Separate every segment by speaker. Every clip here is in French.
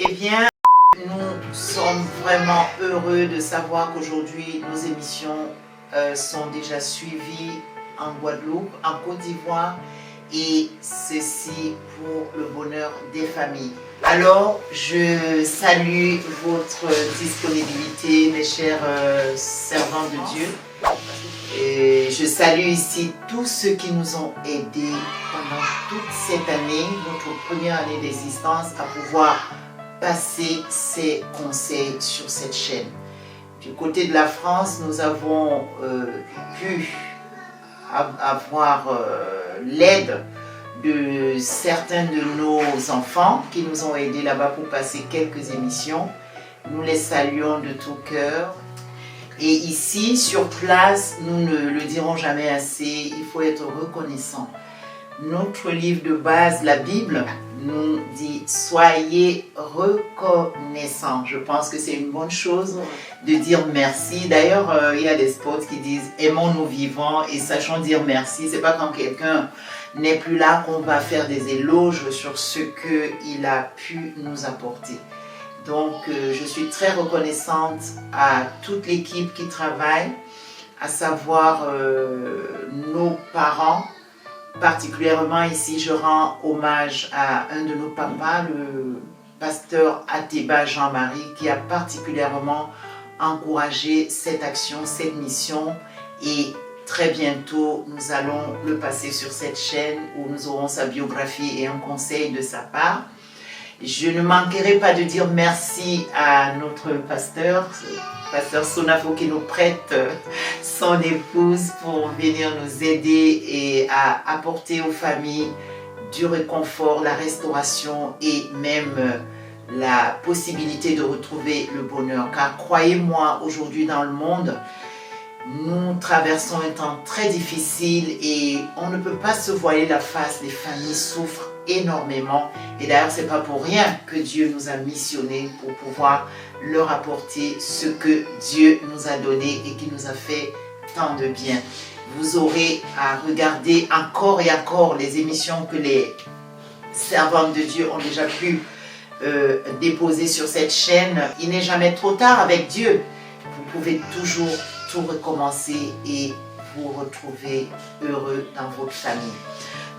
Speaker 1: Eh bien, nous sommes vraiment heureux de savoir qu'aujourd'hui, nos émissions sont déjà suivies en Guadeloupe, en Côte d'Ivoire, et ceci pour le bonheur des familles. Alors, je salue votre disponibilité, mes chers servants de Dieu. Et je salue ici tous ceux qui nous ont aidés pendant toute cette année, notre première année d'existence, à pouvoir passer ces conseils sur cette chaîne. Du côté de la France, nous avons pu avoir l'aide de certains de nos enfants qui nous ont aidés là-bas pour passer quelques émissions. Nous les saluons de tout cœur. Et ici, sur place, nous ne le dirons jamais assez, il faut être reconnaissant. Notre livre de base, la Bible, nous dit « Soyez reconnaissants ». Je pense que c'est une bonne chose de dire merci. D'ailleurs, il y a des spots qui disent « Aimons-nous vivants et sachons dire merci ». Ce n'est pas quand quelqu'un n'est plus là qu'on va faire des éloges sur ce qu'il a pu nous apporter. Donc, je suis très reconnaissante à toute l'équipe qui travaille, à savoir nos parents. Particulièrement ici, je rends hommage à un de nos papas, le pasteur Ateba Jean-Marie, qui a particulièrement encouragé cette action, cette mission. Et très bientôt, nous allons le passer sur cette chaîne où nous aurons sa biographie et un conseil de sa part. Je ne manquerai pas de dire merci à notre pasteur Sonafo, qui nous prête son épouse pour venir nous aider et à apporter aux familles du réconfort, la restauration et même la possibilité de retrouver le bonheur. Car croyez-moi, aujourd'hui dans le monde, nous traversons un temps très difficile et on ne peut pas se voiler la face. Les familles souffrent énormément et d'ailleurs c'est pas pour rien que Dieu nous a missionnés pour pouvoir leur apporter ce que Dieu nous a donné et qui nous a fait tant de bien. Vous aurez à regarder encore et encore les émissions que les servantes de Dieu ont déjà pu déposer sur cette chaîne. Il n'est jamais trop tard avec Dieu. Vous pouvez toujours tout recommencer et vous retrouver heureux dans votre famille.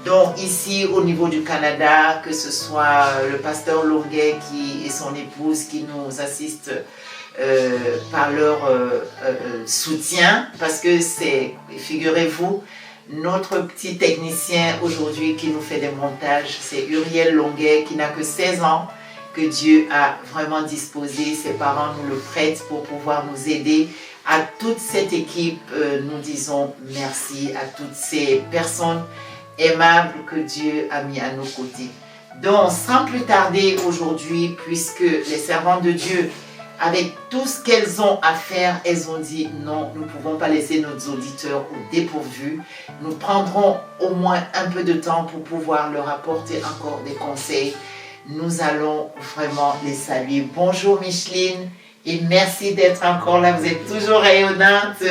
Speaker 1: Donc ici au niveau du Canada, que ce soit le pasteur Longuet et son épouse qui nous assistent par leur soutien, parce que c'est, figurez-vous, notre petit technicien aujourd'hui qui nous fait des montages, c'est Uriel Longuet qui n'a que 16 ans, que Dieu a vraiment disposé, ses parents nous le prêtent pour pouvoir nous aider. À toute cette équipe, nous disons merci à toutes ces personnes aimables que Dieu a mis à nos côtés. Donc, sans plus tarder aujourd'hui, puisque les servantes de Dieu, avec tout ce qu'elles ont à faire, elles ont dit non, nous ne pouvons pas laisser nos auditeurs au dépourvu. Nous prendrons au moins un peu de temps pour pouvoir leur apporter encore des conseils. Nous allons vraiment les saluer. Bonjour Micheline. Et merci d'être encore là, vous êtes toujours rayonnante.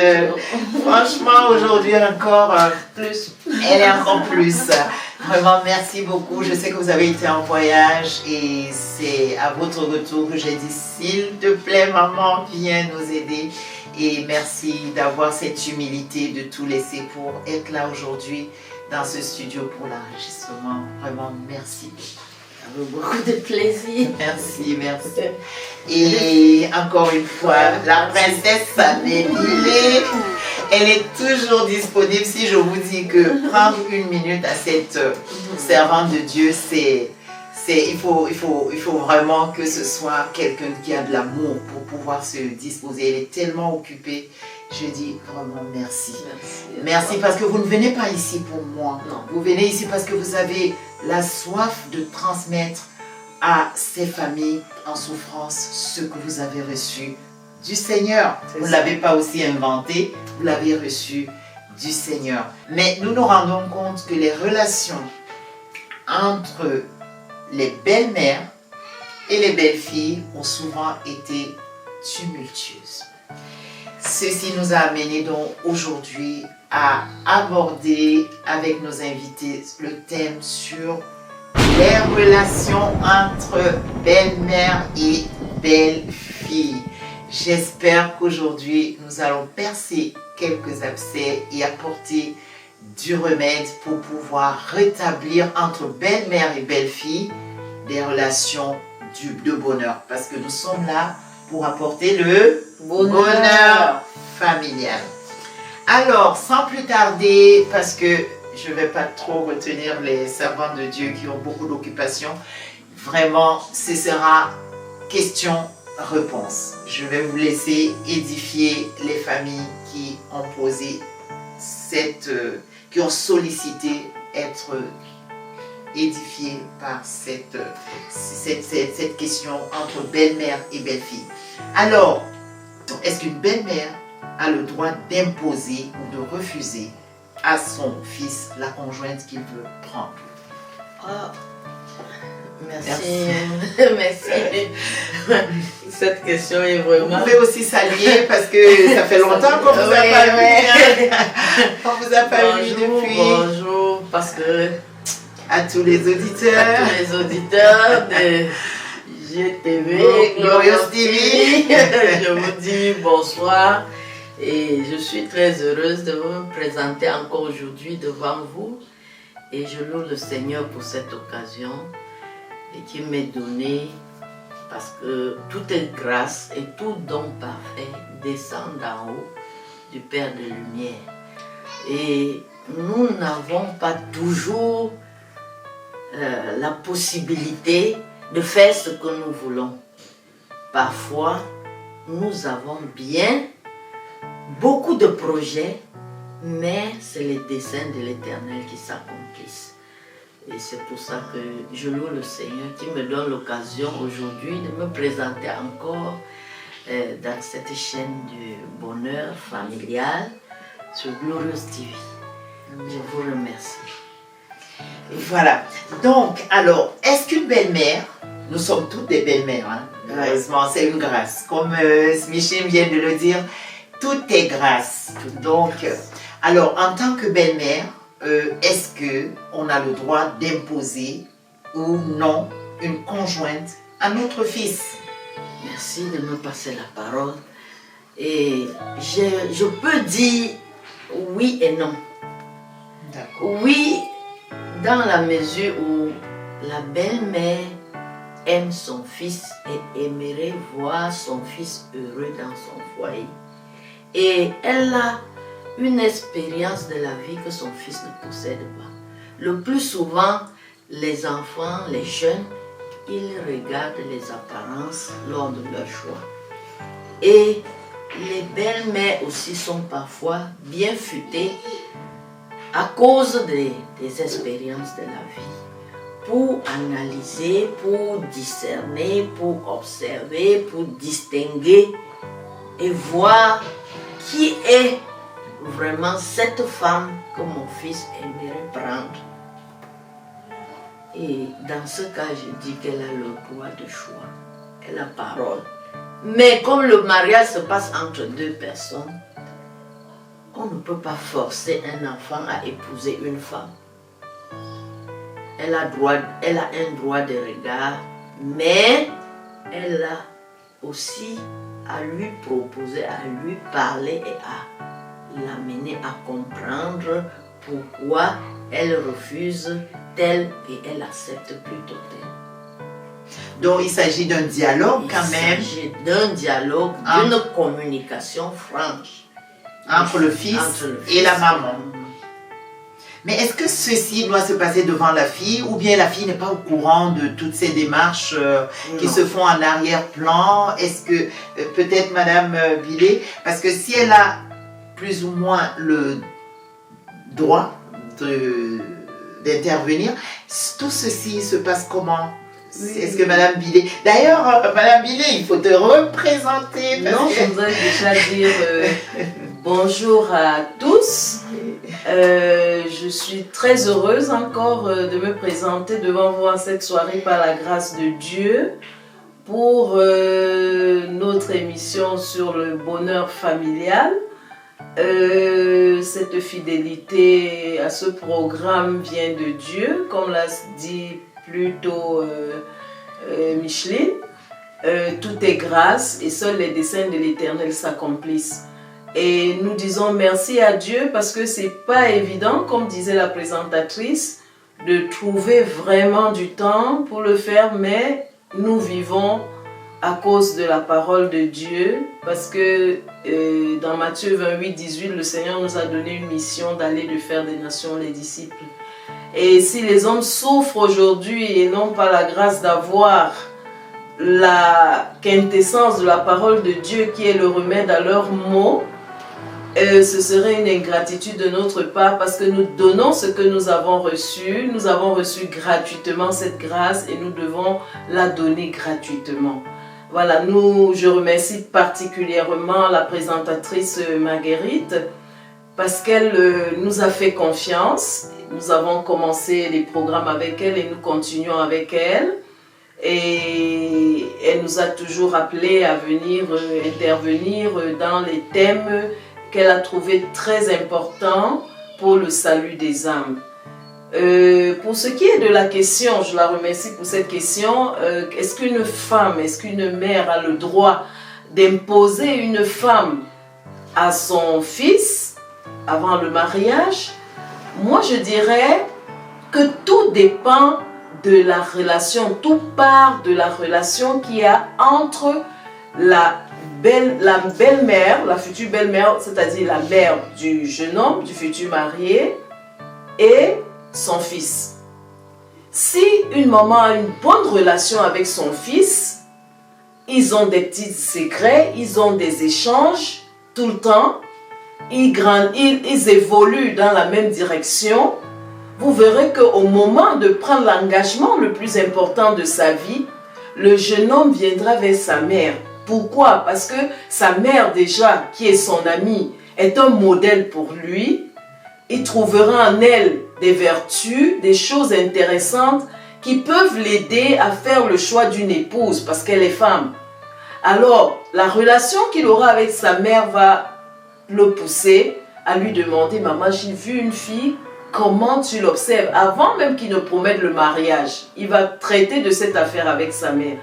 Speaker 1: Franchement, aujourd'hui encore, plus. Elle est encore plus. Vraiment, merci beaucoup. Je sais que vous avez été en voyage et c'est à votre retour que j'ai dit, s'il te plaît, maman, viens nous aider. Et merci d'avoir cette humilité de tout laisser pour être là aujourd'hui dans ce studio pour l'enregistrement. Vraiment, merci beaucoup.
Speaker 2: Avec beaucoup de plaisir.
Speaker 1: Merci, merci. Et encore une fois, la princesse Amélie, elle est toujours disponible. Si je vous dis que prendre une minute à cette servante de Dieu, il faut vraiment que ce soit quelqu'un qui a de l'amour pour pouvoir se disposer. Elle est tellement occupée. Je dis vraiment merci. Merci parce que vous ne venez pas ici pour moi.
Speaker 2: Non.
Speaker 1: Vous venez ici parce que vous avez la soif de transmettre à ces familles en souffrance ce que vous avez reçu du Seigneur. Vous ne l'avez pas aussi inventé, vous l'avez reçu du Seigneur. Mais nous nous rendons compte que les relations entre les belles-mères et les belles-filles ont souvent été tumultueuses. Ceci nous a amené donc aujourd'hui à aborder avec nos invités le thème sur les relations entre belle-mère et belle-fille. J'espère qu'aujourd'hui, nous allons percer quelques abcès et apporter du remède pour pouvoir rétablir entre belle-mère et belle-fille des relations de bonheur. Parce que nous sommes là pour apporter le bonheur familial. Alors, sans plus tarder, parce que je ne vais pas trop retenir les servants de Dieu qui ont beaucoup d'occupations, vraiment, ce sera question-réponse. Je vais vous laisser édifier les familles qui ont posé qui ont sollicité être édifiées par cette question entre belle-mère et belle-fille. Alors, est-ce qu'une belle-mère a le droit d'imposer ou de refuser à son fils la conjointe qu'il veut prendre?
Speaker 2: Merci. Cette question est vraiment...
Speaker 1: Vous pouvez aussi saluer parce que ça fait longtemps qu'on vous a pas vu. On vous a pas vu depuis.
Speaker 2: Bonjour, parce que...
Speaker 1: À tous les auditeurs.
Speaker 2: À tous les auditeurs de GTV,
Speaker 1: Glorious TV.
Speaker 2: Je vous dis bonsoir. Et je suis très heureuse de me présenter encore aujourd'hui devant vous. Et je loue le Seigneur pour cette occasion et qui m'est donnée, parce que tout est grâce et tout don parfait descend d'en haut du Père de lumière. Et nous n'avons pas toujours la possibilité de faire ce que nous voulons. Parfois, nous avons bien beaucoup de projets, mais c'est les desseins de l'Éternel qui s'accomplissent. Et c'est pour ça que je loue le Seigneur qui me donne l'occasion aujourd'hui de me présenter encore dans cette chaîne du bonheur familial sur Glorious TV. Je vous remercie.
Speaker 1: Voilà. Donc, alors, est-ce qu'une belle-mère, nous sommes toutes des belles-mères, hein? Heureusement, c'est une grâce. Comme Michel vient de le dire, tout est grâce. Donc, alors, en tant que belle-mère, est-ce qu'on a le droit d'imposer ou non une conjointe à notre fils?
Speaker 2: Merci de me passer la parole. Et je peux dire oui et non.
Speaker 1: D'accord.
Speaker 2: Oui, dans la mesure où la belle-mère aime son fils et aimerait voir son fils heureux dans son foyer. Et elle a une expérience de la vie que son fils ne possède pas. Le plus souvent, les enfants, les jeunes, ils regardent les apparences lors de leur choix. Et les belles-mères aussi sont parfois bien futées à cause des expériences de la vie. Pour analyser, pour discerner, pour observer, pour distinguer et voir qui est vraiment cette femme que mon fils aimerait prendre. Et dans ce cas, je dis qu'elle a le droit de choix, elle a parole. Mais comme le mariage se passe entre deux personnes, on ne peut pas forcer un enfant à épouser une femme. Elle a un droit de regard, mais elle a aussi à lui proposer, à lui parler et à l'amener à comprendre pourquoi elle refuse tel et elle accepte plutôt tel.
Speaker 1: Donc il s'agit d'un dialogue quand même.
Speaker 2: Il s'agit d'un dialogue, d'une communication franche.
Speaker 1: Entre le fils et la maman. Mais est-ce que ceci doit se passer devant la fille ou bien la fille n'est pas au courant de toutes ces démarches qui se font en arrière-plan? Est-ce que peut-être Madame Billet, parce que si elle a plus ou moins le droit d'intervenir, tout ceci se passe comment? Est-ce que Madame Billet... D'ailleurs, Madame Billet, il faut te représenter.
Speaker 3: Non, je voudrais déjà dire bonjour à tous. Je suis très heureuse encore de me présenter devant vous en cette soirée par la grâce de Dieu pour notre émission sur le bonheur familial. Cette fidélité à ce programme vient de Dieu, comme l'a dit plutôt Micheline. Tout est grâce et seuls les desseins de l'Éternel s'accomplissent. Et nous disons merci à Dieu parce que c'est pas évident, comme disait la présentatrice, de trouver vraiment du temps pour le faire, mais nous vivons à cause de la parole de Dieu, parce que dans Matthieu 28, 18, le Seigneur nous a donné une mission d'aller de faire des nations les disciples. Et si les hommes souffrent aujourd'hui et n'ont pas la grâce d'avoir la quintessence de la parole de Dieu qui est le remède à leurs maux, ce serait une ingratitude de notre part parce que nous donnons ce que nous avons reçu gratuitement cette grâce et nous devons la donner gratuitement. Voilà, je remercie particulièrement la présentatrice Marguerite parce qu'elle nous a fait confiance. Nous avons commencé les programmes avec elle et nous continuons avec elle. Et elle nous a toujours appelés à venir intervenir dans les thèmes qu'elle a trouvé très important pour le salut des âmes. Pour ce qui est de la question, je la remercie pour cette question, est-ce qu'une mère a le droit d'imposer une femme à son fils avant le mariage? Moi je dirais que tout dépend de la relation, tout part de la relation qu'il y a entre la belle-mère, la future belle-mère, c'est-à-dire la mère du jeune homme, du futur marié, et son fils. Si une maman a une bonne relation avec son fils, ils ont des petits secrets, ils ont des échanges tout le temps, ils évoluent dans la même direction, vous verrez qu'au moment de prendre l'engagement le plus important de sa vie, le jeune homme viendra vers sa mère. Pourquoi? Parce que sa mère déjà, qui est son amie, est un modèle pour lui. Il trouvera en elle des vertus, des choses intéressantes qui peuvent l'aider à faire le choix d'une épouse parce qu'elle est femme. Alors, la relation qu'il aura avec sa mère va le pousser à lui demander « Maman, j'ai vu une fille, comment tu l'observes ?» Avant même qu'il ne promette le mariage, il va traiter de cette affaire avec sa mère.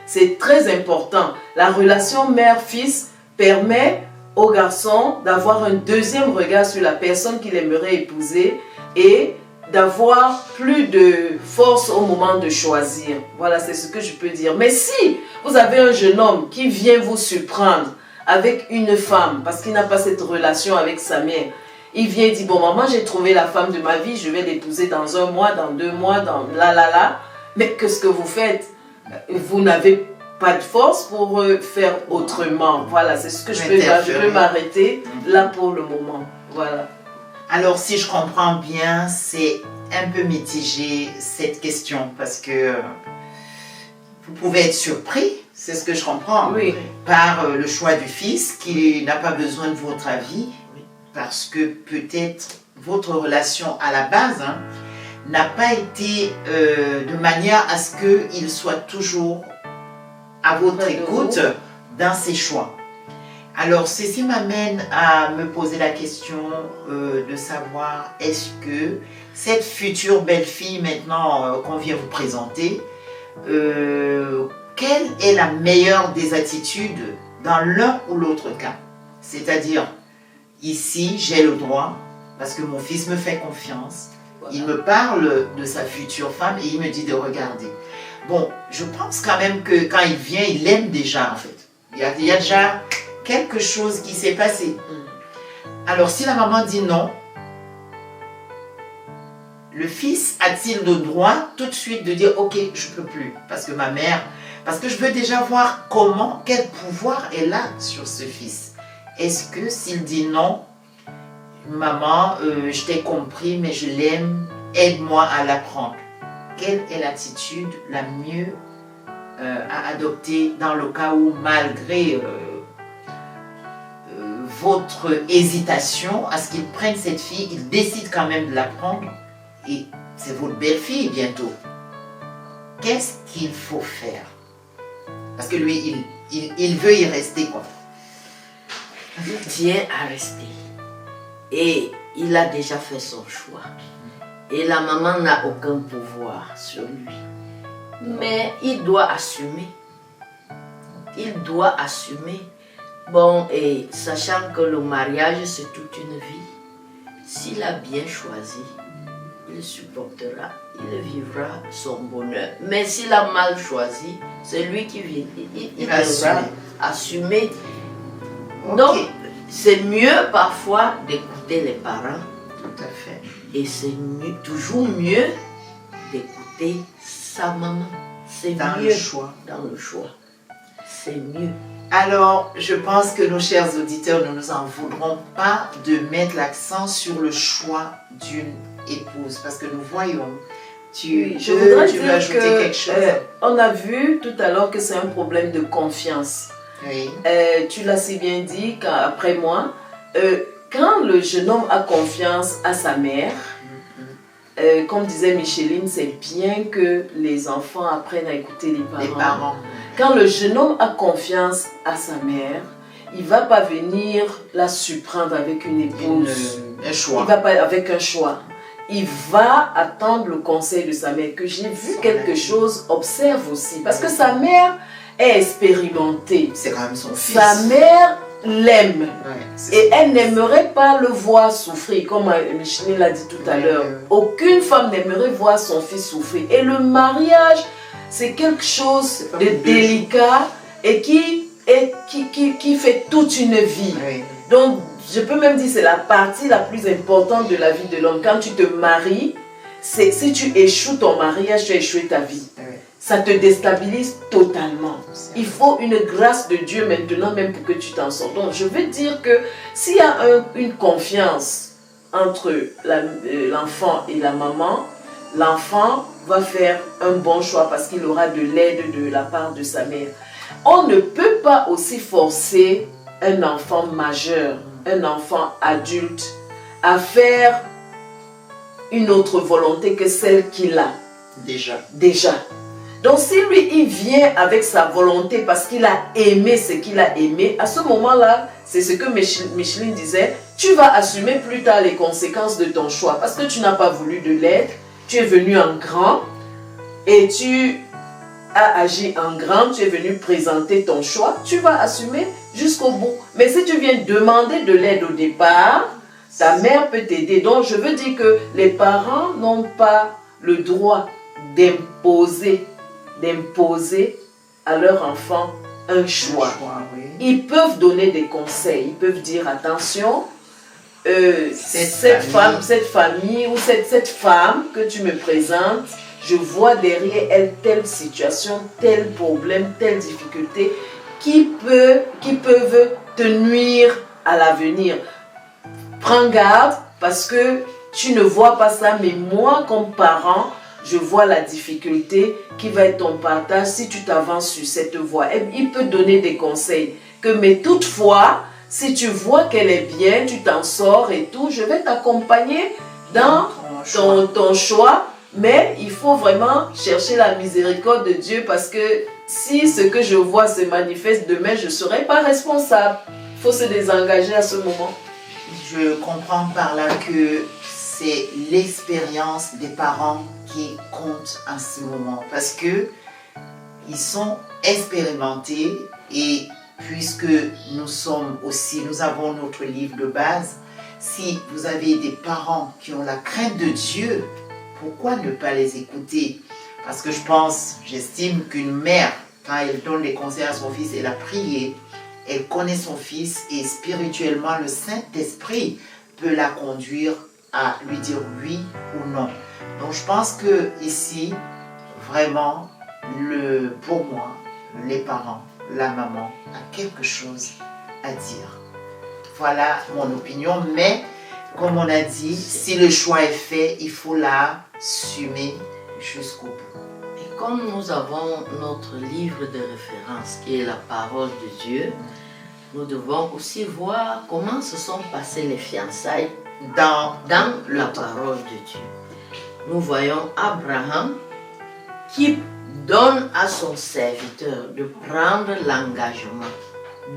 Speaker 3: C'est très important. La relation mère-fils permet au garçon d'avoir un deuxième regard sur la personne qu'il aimerait épouser et d'avoir plus de force au moment de choisir. Voilà, c'est ce que je peux dire. Mais si vous avez un jeune homme qui vient vous surprendre avec une femme, parce qu'il n'a pas cette relation avec sa mère, il vient et dit, bon maman, j'ai trouvé la femme de ma vie, je vais l'épouser dans 1 mois, dans 2 mois, dans là. Mais qu'est-ce que vous faites? Vous n'avez pas de force pour faire autrement. Voilà, c'est ce que je peux faire. Je peux m'arrêter là pour le moment. Voilà.
Speaker 1: Alors, si je comprends bien, c'est un peu mitigé cette question parce que vous pouvez être surpris, c'est ce que je comprends,
Speaker 3: oui,
Speaker 1: par le choix du fils qui n'a pas besoin de votre avis parce que peut-être votre relation à la base n'a pas été de manière à ce qu'il soit toujours à votre écoute dans ses choix. Alors, ceci m'amène à me poser la question de savoir est-ce que cette future belle-fille maintenant qu'on vient vous présenter, quelle est la meilleure des attitudes dans l'un ou l'autre cas? C'est-à-dire, ici, j'ai le droit, parce que mon fils me fait confiance, voilà. Il me parle de sa future femme et il me dit de regarder. Bon, je pense quand même que quand il vient, il l'aime déjà en fait. Il y a déjà quelque chose qui s'est passé. Alors si la maman dit non, le fils a-t-il le droit tout de suite de dire ok, je ne peux plus parce que ma mère, parce que je veux déjà voir quel pouvoir elle a sur ce fils. Est-ce que s'il dit non, maman, je t'ai compris mais je l'aime, aide-moi à l'apprendre. Quelle est l'attitude la mieux à adopter dans le cas où, malgré votre hésitation à ce qu'il prenne cette fille, il décide quand même de la prendre et c'est votre belle-fille bientôt. Qu'est-ce qu'il faut faire? Parce que lui, il veut y rester quoi.
Speaker 2: Il tient à rester et il a déjà fait son choix. Et la maman n'a aucun pouvoir sur lui. mais il doit assumer. Il doit assumer. Bon, et sachant que le mariage, c'est toute une vie, s'il a bien choisi, il supportera, il vivra son bonheur. Mais s'il a mal choisi, c'est lui qui vit. Il devra assumer.
Speaker 1: Okay.
Speaker 2: Donc, c'est mieux parfois d'écouter les parents.
Speaker 1: Tout à fait.
Speaker 2: Et c'est toujours mieux d'écouter sa maman. C'est
Speaker 1: Dans
Speaker 2: mieux
Speaker 1: le choix.
Speaker 2: dans le choix. C'est mieux.
Speaker 1: Alors, je pense que nos chers auditeurs ne nous en voudront pas de mettre l'accent sur le choix d'une épouse. Parce que nous voyons, tu veux ajouter quelque chose?
Speaker 3: On a vu tout à l'heure que c'est un problème de confiance.
Speaker 1: Oui.
Speaker 3: Tu l'as si bien dit après moi. Quand le jeune homme a confiance à sa mère, comme disait Micheline, c'est bien que les enfants apprennent à écouter les parents. Quand le jeune homme a confiance à sa mère, il ne va pas venir la surprendre avec une épouse.
Speaker 1: Un choix.
Speaker 3: Il va pas avec un choix. Il va attendre le conseil de sa mère. Que j'ai vu quelque chose, observe aussi. Parce que sa mère est expérimentée.
Speaker 1: C'est quand même son fils.
Speaker 3: Sa mère l'aime.
Speaker 1: Ouais,
Speaker 3: et elle n'aimerait pas le voir souffrir, comme Micheline l'a dit tout à l'heure. Aucune femme n'aimerait voir son fils souffrir. Et le mariage, c'est quelque chose de délicat et qui fait toute une vie.
Speaker 1: Oui.
Speaker 3: Donc, je peux même dire que c'est la partie la plus importante de la vie de l'homme. Quand tu te maries, si tu échoues ton mariage, tu as échoué ta vie.
Speaker 1: Oui.
Speaker 3: Ça te déstabilise totalement. Il faut une grâce de Dieu maintenant même pour que tu t'en sortes. Donc, je veux dire que s'il y a une confiance entre l'enfant et la maman, l'enfant va faire un bon choix parce qu'il aura de l'aide de la part de sa mère. On ne peut pas aussi forcer un enfant majeur, un enfant adulte, à faire une autre volonté que celle qu'il a. Déjà. Donc si lui, il vient avec sa volonté parce qu'il a aimé ce qu'il a aimé, à ce moment-là, c'est ce que Micheline disait, tu vas assumer plus tard les conséquences de ton choix parce que tu n'as pas voulu de l'aide, tu es venu en grand et tu as agi en grand, tu es venu présenter ton choix, tu vas assumer jusqu'au bout. Mais si tu viens demander de l'aide au départ, ta mère peut t'aider. Donc je veux dire que les parents n'ont pas le droit d'imposer à leur enfant un choix.
Speaker 1: Oui.
Speaker 3: Ils peuvent donner des conseils, ils peuvent dire attention, cette famille ou cette femme que tu me présentes, je vois derrière elle telle situation, tel problème, telle difficulté qui peuvent te nuire à l'avenir. Prends garde parce que tu ne vois pas ça, mais moi comme parent, je vois la difficulté qui va être ton partage si tu t'avances sur cette voie. Et il peut donner des conseils. Mais toutefois, si tu vois qu'elle est bien, tu t'en sors et tout, je vais t'accompagner dans ton choix. Mais il faut vraiment chercher la miséricorde de Dieu parce que si ce que je vois se manifeste demain, je ne serai pas responsable. Il faut se désengager à ce moment.
Speaker 1: Je comprends par là que c'est l'expérience des parents qui compte en ce moment parce que ils sont expérimentés et puisque nous avons notre livre de base, si vous avez des parents qui ont la crainte de Dieu, pourquoi ne pas les écouter? Parce que j'estime qu'une mère, quand elle donne des conseils à son fils, elle a prié, elle connaît son fils et spirituellement le Saint-Esprit peut la conduire à lui dire oui ou non. Donc je pense que ici, vraiment, pour moi, les parents, la maman a quelque chose à dire. Voilà mon opinion, mais comme on a dit, si le choix est fait, il faut l'assumer jusqu'au bout.
Speaker 2: Et comme nous avons notre livre de référence qui est la parole de Dieu, nous devons aussi voir comment se sont passées les fiançailles dans la parole de Dieu. Nous voyons Abraham qui donne à son serviteur de prendre l'engagement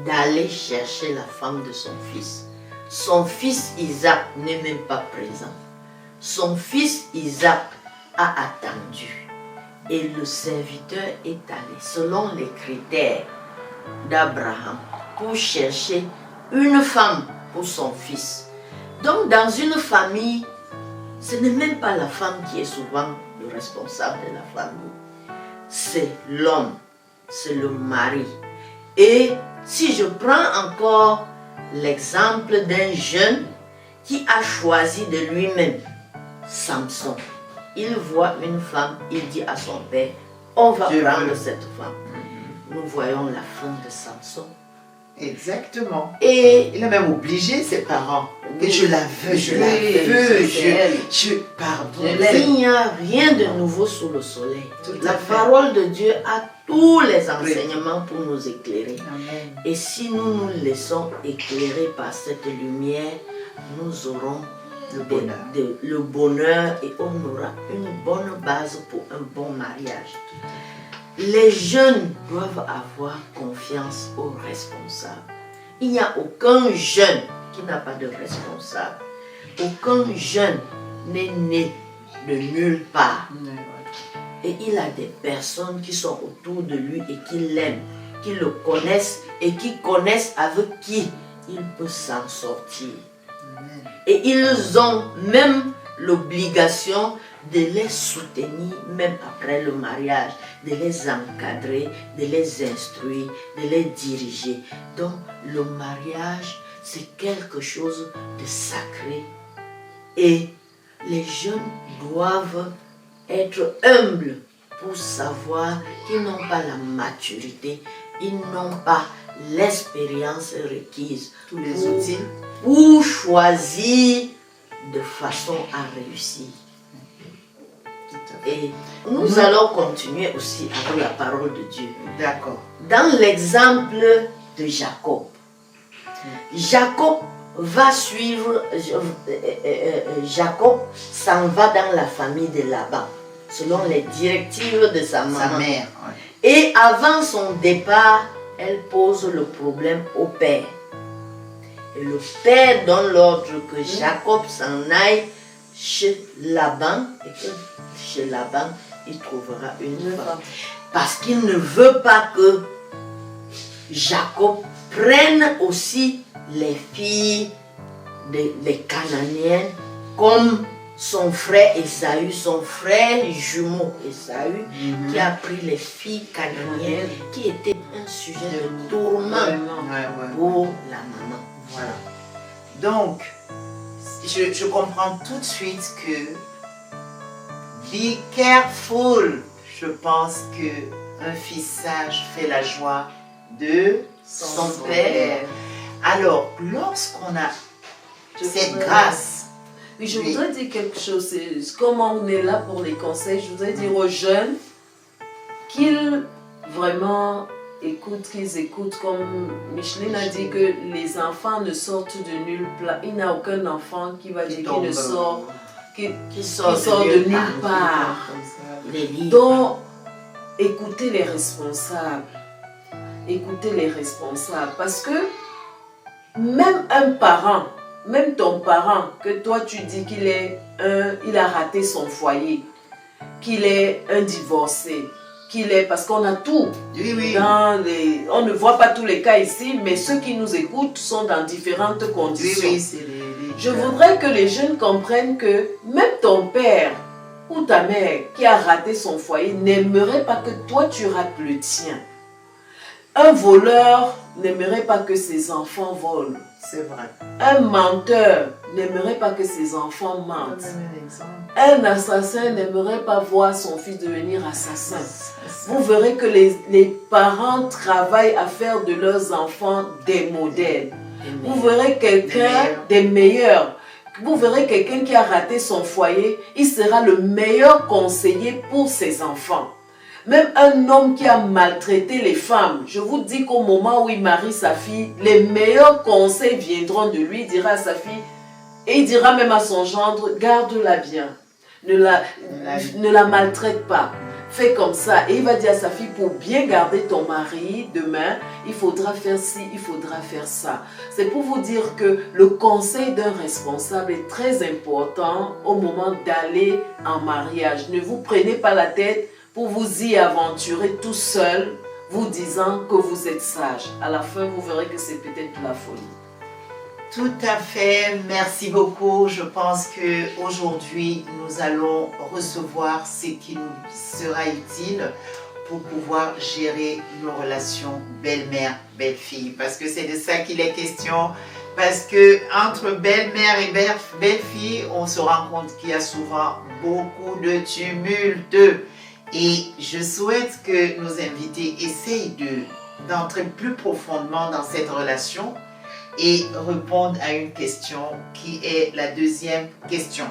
Speaker 2: d'aller chercher la femme de son fils. Son fils Isaac n'est même pas présent. Son fils Isaac a attendu. Et le serviteur est allé selon les critères d'Abraham pour chercher une femme pour son fils. Donc dans une famille, ce n'est même pas la femme qui est souvent le responsable de la famille. C'est l'homme, c'est le mari. Et si je prends encore l'exemple d'un jeune qui a choisi de lui-même, Samson. Il voit une femme, il dit à son père, on va prendre cette femme. Nous voyons la fin de Samson.
Speaker 1: Exactement.
Speaker 2: Et
Speaker 1: il a même obligé ses parents.
Speaker 2: Oui.
Speaker 1: Et je la veux, je la veux. Pardon.
Speaker 2: Il n'y a rien de nouveau sous le soleil. La parole de Dieu a tous les enseignements pour nous éclairer.
Speaker 1: Amen.
Speaker 2: Et si nous nous laissons éclairer par cette lumière, nous aurons le bonheur et on aura une bonne base pour un bon mariage. Les jeunes doivent avoir confiance aux responsables. Il n'y a aucun jeune qui n'a pas de responsable. Aucun jeune n'est né de nulle part. Et il a des personnes qui sont autour de lui et qui l'aiment, qui le connaissent et qui connaissent avec qui il peut s'en sortir. Et ils ont même l'obligation de les soutenir même après le mariage, de les encadrer, de les instruire, de les diriger. Donc le mariage, c'est quelque chose de sacré. Et les jeunes doivent être humbles pour savoir qu'ils n'ont pas la maturité, ils n'ont pas l'expérience requise.
Speaker 1: Tous les outils
Speaker 2: pour choisir de façon à réussir. Et nous allons continuer aussi avec la parole de Dieu.
Speaker 1: D'accord.
Speaker 2: Dans l'exemple de Jacob, Jacob va suivre, Jacob s'en va dans la famille de Laban, selon les directives de sa maman.
Speaker 1: Sa mère. Ouais.
Speaker 2: Et avant son départ, elle pose le problème au père. Et le père donne l'ordre que Jacob s'en aille chez Laban et que chez Laban, il trouvera une femme. Parce qu'il ne veut pas que Jacob prenne aussi les filles des Cananéennes comme son frère Esaü, son frère jumeau Esaü, qui a pris les filles cananéennes, qui était un sujet de tourment pour la maman.
Speaker 1: Voilà. Donc, je comprends tout de suite que be careful. Je pense qu'un fils sage fait la joie de son père. Alors, lorsqu'on a cette grâce.
Speaker 3: Oui, je voudrais dire quelque chose. Comme on est là pour les conseils, je voudrais dire aux jeunes qu'ils vraiment qu'ils écoutent, comme Micheline a dit que les enfants ne sortent de nulle part. Il n'y a aucun enfant qui va dire qu'il ne sort, qui sort de nulle part. Donc, écoutez les responsables. Écoutez les responsables. Parce que même un parent, même ton parent, que toi tu dis il a raté son foyer, qu'il est un divorcé, parce qu'on a tout.
Speaker 1: Oui.
Speaker 3: On ne voit pas tous les cas ici, mais ceux qui nous écoutent sont dans différentes conditions. Je voudrais que les jeunes comprennent que même ton père ou ta mère qui a raté son foyer n'aimerait pas que toi tu rates le tien. Un voleur n'aimerait pas que ses enfants volent.
Speaker 1: C'est vrai.
Speaker 3: Un menteur n'aimerait pas que ses enfants mentent. Un assassin n'aimerait pas voir son fils devenir assassin. Vous verrez que les parents travaillent à faire de leurs enfants des modèles. Vous verrez quelqu'un des meilleurs. Vous verrez quelqu'un qui a raté son foyer, il sera le meilleur conseiller pour ses enfants. Même un homme qui a maltraité les femmes, je vous dis qu'au moment où il marie sa fille, les meilleurs conseils viendront de lui, il dira à sa fille, et il dira même à son gendre, garde-la bien, ne la maltraite pas, fais comme ça. Et il va dire à sa fille, pour bien garder ton mari demain, il faudra faire ci, il faudra faire ça. C'est pour vous dire que le conseil d'un responsable est très important au moment d'aller en mariage. Ne vous prenez pas la tête. pour vous y aventurer tout seul, vous disant que vous êtes sage. À la fin, vous verrez que c'est peut-être de la folie.
Speaker 1: Tout à fait, merci beaucoup. Je pense qu'aujourd'hui, nous allons recevoir ce qui nous sera utile pour pouvoir gérer nos relations belle-mère, belle-fille. Parce que c'est de ça qu'il est question. Parce que entre belle-mère et belle-fille, on se rend compte qu'il y a souvent beaucoup de tumulte. Et je souhaite que nos invités essayent d'entrer plus profondément dans cette relation et répondre à une question qui est la deuxième question.